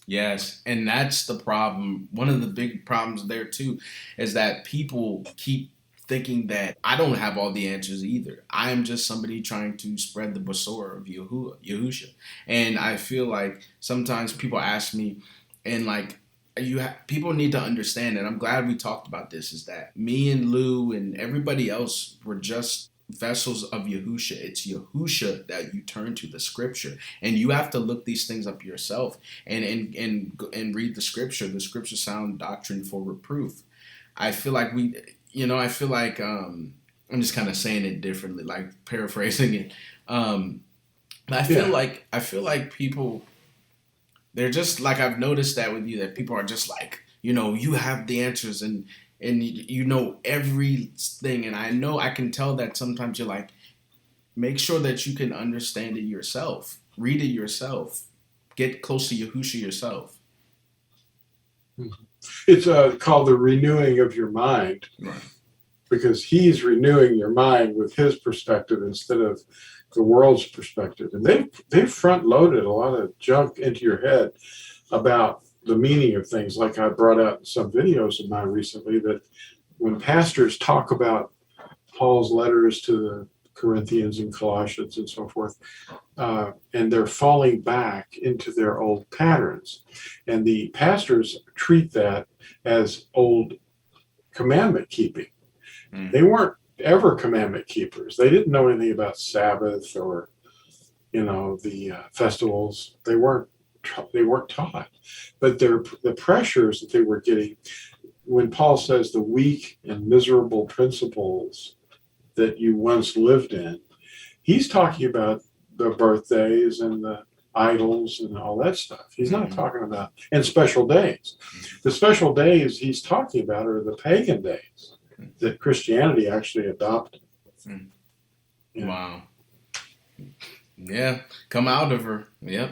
Yes, and that's the problem. One of the big problems there too is that people keep thinking that I don't have all the answers either. I am just somebody trying to spread the besorah of Yahusha. And I feel like sometimes people ask me, and like people need to understand, and I'm glad we talked about this, is that me and Lou and everybody else were just vessels of Yahusha. It's Yahusha that you turn to, the scripture, and you have to look these things up yourself and read the scripture. The scripture sound doctrine for reproof. I feel like I feel like I'm just kind of saying it differently, like paraphrasing it. Um, Yeah. I feel like people, they're just like, I've noticed that with you, that people are just like, you have the answers, and you know everything, and I know I can tell that sometimes you're like, make sure that you can understand it yourself, read it yourself, get close to Yahusha yourself. It's called the renewing of your mind, Right. because he's renewing your mind with his perspective instead of the world's perspective. And they've front loaded a lot of junk into your head about the meaning of things. Like I brought out in some videos of mine recently, that when pastors talk about Paul's letters to the Corinthians and Colossians and so forth, and they're falling back into their old patterns. And the pastors treat that as old commandment keeping. They Mm-hmm. weren't ever commandment keepers. They didn't know anything about Sabbath or the festivals. They weren't taught, but the pressures that they were getting, when Paul says the weak and miserable principles that you once lived in, he's talking about the birthdays and the idols and all that stuff. He's not Mm-hmm. talking about, and special days. The special days he's talking about are the pagan days that Christianity actually adopted. Mm-hmm. Yeah. Wow. Yeah. Come out of her. Yep.